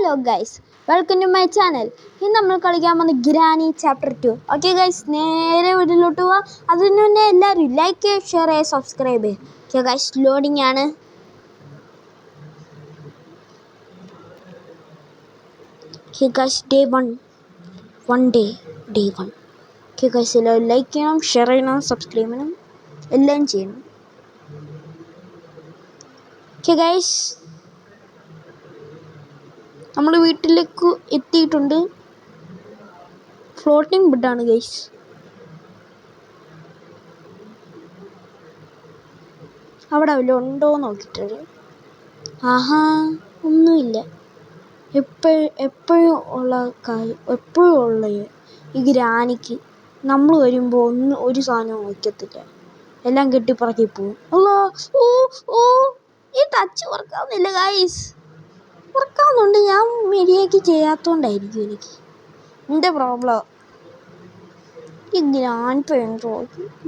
Hello guys, welcome to my channel. ഇന്ന് നമ്മൾ കളിക്കാൻ പോകുന്ന ഗ്രാനി ചാപ്റ്റർ 2. ഓക്കെ ഗൈസ്, നേരെ വീട്ടിലോട്ട് പോവാം. അതിന് മുന്നേ എല്ലാവരും ലൈക്ക് ചെയ്യുക, ഷെയർ ചെയ്യുക, സബ്സ്ക്രൈബ് ചെയ്യുക. ഓക്കെ ഗൈസ്, ലോഡിംഗ് ആണ്. Okay guys, day 1 day 1. Okay guys, എല്ലാവരും ലൈക്ക് ചെയ്യണം, ഷെയർ ചെയ്യണം, സബ്സ്ക്രൈബ് ചെയ്യണം, എല്ലാം ചെയ്യണം. ഓക്കെ ഗൈസ്, നമ്മൾ വീട്ടിലേക്ക് എത്തിയിട്ടുണ്ട്. ഫ്ലോട്ടിംഗ് ബെഡാണ് ഗൈസ്. അവിടെ വല്ലതും ഉണ്ടോ നോക്കിയിട്ട്. ആഹാ, ഒന്നുമില്ല. എപ്പോഴും ഉള്ള ഈ ഗ്രാനിക്ക് നമ്മൾ വരുമ്പോൾ ഒരു സാധനവും വയ്ക്കത്തില്ല. എല്ലാം കെട്ടിപ്പറക്കി പോവും. അല്ലോ, ഓ ഓ ഈ ടച്ച് വർക്കാവുന്നില്ല ഗൈസ്. വർക്കാവുന്നുണ്ട്, ഞാൻ മര്യാദയ്ക്ക് ചെയ്യാത്തതുകൊണ്ടായിരിക്കും. എൻ്റെ പ്രോബ്ലം ഈ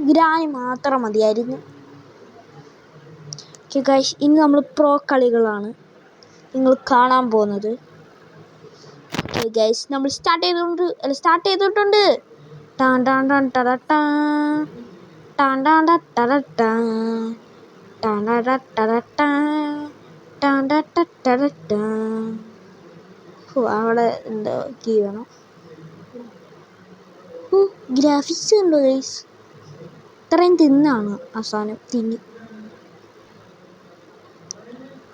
ഗ്രാനി മാത്രം മതിയായിരുന്നു. ഓക്കെ ഗൈസ്, ഇനി നമ്മൾ പ്രോ കളികളാണ് നിങ്ങൾ കാണാൻ പോകുന്നത്. ഓക്കെ ഗൈസ്, നമ്മൾ സ്റ്റാർട്ട് ചെയ്തിട്ടുണ്ട്. അവിടെ എന്താ കീ വേണം. ഗ്രാഫിക്സ് ഉണ്ടോ ഗൈസ്? ഇത്രയും തിന്നാണ് അവസാനം തിന്നി.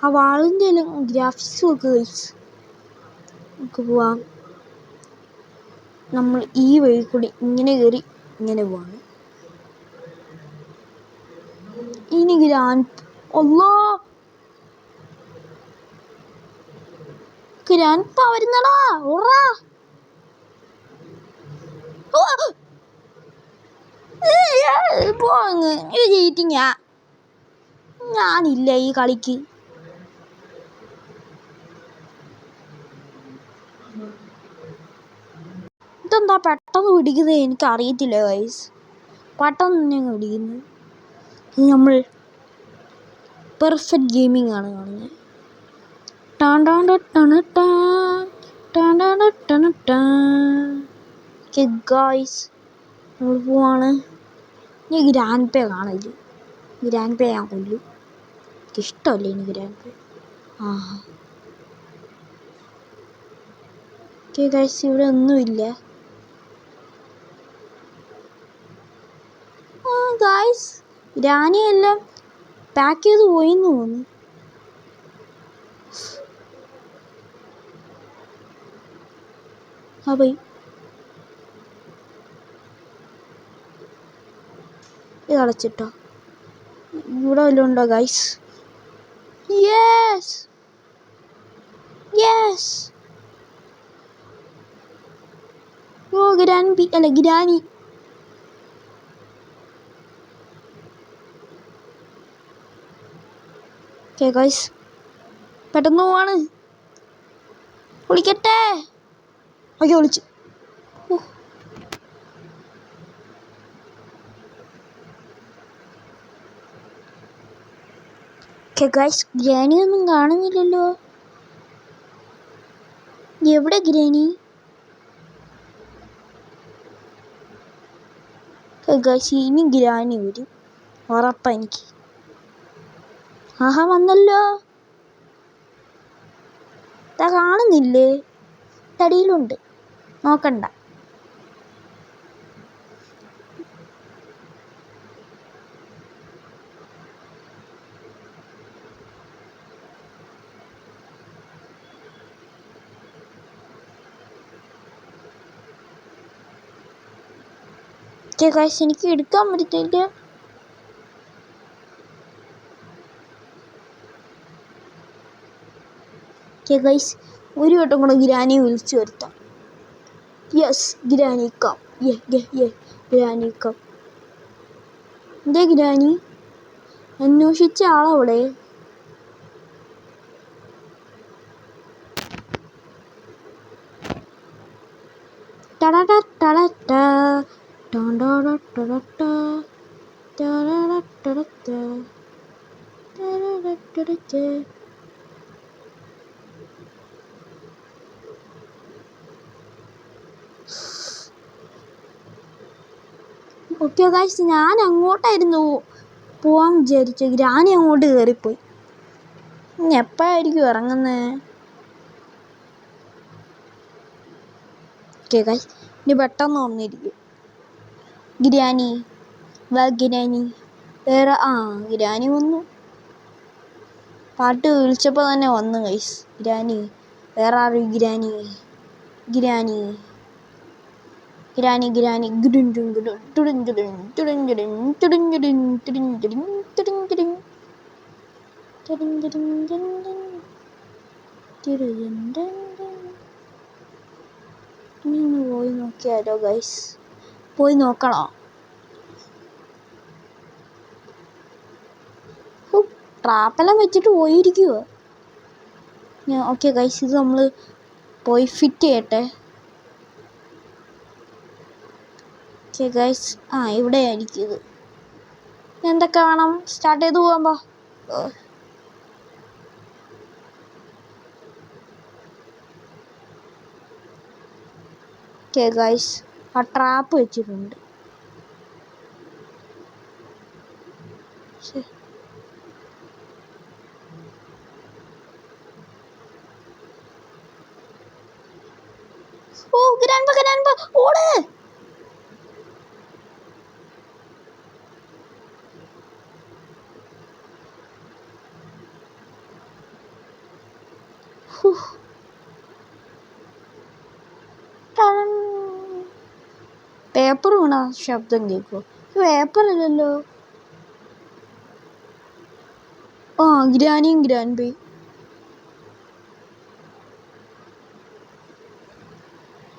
ആ വാളിൻ്റെ എല്ലാം ഗ്രാഫിക്സ് നോക്കുക ഗൈസ്. നമുക്ക് പോവാം. നമ്മൾ ഈ വഴി കൂടി ഇങ്ങനെ കയറി ഇങ്ങനെ പോവാണ്. ഇനി ഗ്രാൻഡ് വരുന്നടാ. ഓടാ, പോങ്ങ്. ഇത് ചീറ്റിങ്ങാ. ഞാനില്ല ഈ കളിക്ക്. ഇതെന്താ പെട്ടെന്ന് പിടിക്കുന്നത്? എനിക്കറിയത്തില്ല ഗൈസ്. പെട്ടെന്ന് തന്നെ പിടിക്കുന്നു. ഇത് നമ്മൾ പെർഫെക്റ്റ് ഗെയിമിംഗ് ആണ് കാണുന്നത്. ഗൈസ്, നമ്മൾ പോവാണ്. ഇനി ഗ്രാൻഡ് പേ കാണില്ല. ഗ്രാൻഡ് പേ ഞാൻ കൊല്ലും. എനിക്കിഷ്ടമല്ല ഇനി ഗ്രാൻഡ് പേ. ഓക്കെ ഗൈസ്, ഇവിടെ ഒന്നുമില്ല. ഗൈസ്, ഗ്രാനിയെല്ലാം പാക്ക് ചെയ്ത് പോയിന്ന് തോന്നുന്നു. പോയി. ഇത് അടച്ചിട്ടോ? ഇവിടെ വല്ലതും ഉണ്ടോ ഗൈസ്? യെസ്, ഓ ഗ്രാനി. ഓക്കെ ഗൈസ്, പെട്ടെന്ന് പോവാണ്. വിളിക്കട്ടെ? അയ്യോ, വിളിച്ചു. ഓക്കെ ഗൈസ്, ഗ്രാനി ഒന്നും കാണുന്നില്ലല്ലോ. എവിടെ ഗ്രാനി? ഗൈസ്, ഇനി ഗ്രാനി വരും ഉറപ്പാ എനിക്ക്. ആഹാ, വന്നല്ലോ. ഇതാ കാണുന്നില്ലേ? തടിയിലുണ്ട്, നോക്കണ്ട. ഓക്കെ ഗൈസ്, എനിക്ക് എടുക്കാൻ പറ്റത്തില്ല. ഓക്കെ ഗൈസ്, ഒരു വട്ടം കൂടെ ഗ്രാനിയെ വിളിച്ചു വരുത്താം. Yes, granny come. Granny come. എന്തേ ഗ്രാനി? അന്വേഷിച്ച ആളവിടെ. ഓക്കെ ഗൈസ്, ഞാൻ അങ്ങോട്ടായിരുന്നു പോവാൻ വിചാരിച്ചു. ഗ്രാനി അങ്ങോട്ട് കയറിപ്പോയി. ഇനി എപ്പോഴായിരിക്കും ഇറങ്ങുന്നത്? ഓക്കെ ഗൈസ്, ഇനി പെട്ടെന്ന് വന്നിരിക്കും. ഗ്രാനി വാ ഗ്രാനി. വേറെ ഗ്രാനി വന്നു. പാട്ട് വിളിച്ചപ്പോൾ തന്നെ വന്നു ഗൈസ്. ഗ്രാനി വേറെ ആരും. ഗ്രാനി ഗ്രാനി ഗ്രാനി ഗ്രാനി ഗുഡും ഗുഡും ടുടും ടുടും ടുടും ടുടും ടുടും ടുടും ടുടും ടുടും ടുടും ടുടും ടുടും ടുടും ടുടും. ഇനി ഒന്ന് പോയി നോക്കിയാലോ ഗൈസ്? പോയി നോക്കണോ? ട്രാപ്പെല്ലാം വെച്ചിട്ട് പോയിരിക്കുവോ? ഓക്കെ ഗൈസ്, ഇത് നമ്മൾ പോയി ഫിറ്റ് ചെയ്യട്ടെ. ഓക്കെ ഗൈസ്, ഇവിടെ ആയിരിക്കും ഇത്. എന്തൊക്കെ വേണം? സ്റ്റാർട്ട് ചെയ്ത് പോകാമ്പോ. ഓക്കെ ഗൈസ്, ആ ട്രാപ്പ് വെച്ചിട്ടുണ്ട്. ഓ ഗ്രാൻഡ്പ ഓട്. പേപ്പർ വീണ ശബ്ദം കേൾക്കുമോ? പേപ്പറല്ലല്ലോ. ഗ്രാനിയും ഗ്രാൻഡ്പയും.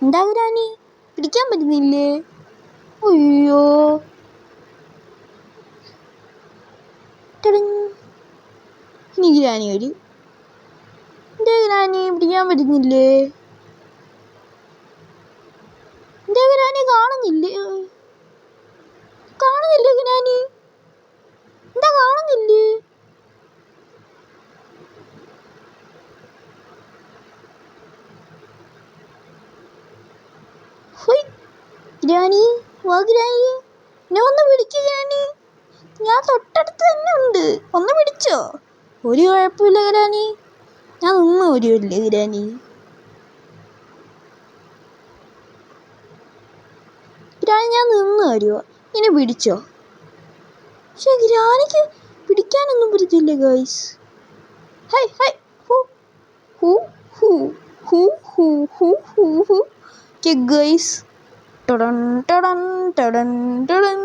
എന്താ ഗ്രാനി, പിടിക്കാൻ പറ്റുന്നില്ലേ? അയ്യോ, ഇനി ഗ്രാനി വരും. എന്താ ഗ്രാനി, പിടിക്കാൻ പറ്റുന്നില്ലേ? എന്താ ഗ്രാനി, കാണുന്നില്ലേ ഗ്രാനി? എന്താ കാണുന്നില്ലേ? ഗ്രാനി വാ ഗ്രാനി, എന്നെ ഒന്ന് പിടിക്കുക ഗ്രാനി. ഞാൻ തൊട്ടടുത്ത് തന്നെ ഉണ്ട്, ഒന്ന് പിടിച്ചോ? ഒരു കുഴപ്പമില്ല ഗ്രാനി, ഞാൻ നിന്ന് വരുമല്ലേ ഗ്രാനി. ഗ്രാനി ഞാൻ നിന്ന് വരുമോ? ഇനി പിടിച്ചോ? പക്ഷെ ഗ്രാനിക്ക് പിടിക്കാനൊന്നും പറ്റത്തില്ല ഗൈസ്. ഹൈ ഹൈ ഹൂ ഹൂ ഹൂ ഹൂ ഹൂ ഹൂ ഹൂ ഹൂ. ഗൈസ്, ടടൻ ടടൻ ടടൻ ടടൻ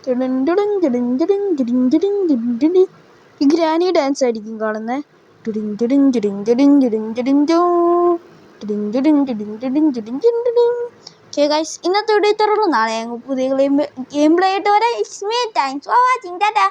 ടടൻ ടടൻ ടടൻ ടടൻ ടടൻ ടടൻ ടടൻ. ഈ ഗ്രാനി ഡാൻസ് ആയിരിക്കും കാണുന്നത്. ടുടിൻ ടുടിൻ ടുടിൻ ടുടിൻ ടുടിൻ ടുടിൻ ടുടിൻ ടുടിൻ ടുടിൻ ടുടിൻ ടുടിൻ ടുടിൻ. ഓക്കെ ഗൈസ്, ഇന്നത്തെ വീഡിയോ ഇത്രയുള്ളൂ. നാളെ ഞങ്ങൾ പുതിയ ഗെയിം പ്ലേ ആയിട്ട് വരാം. It's me, thanks for watching. Tata.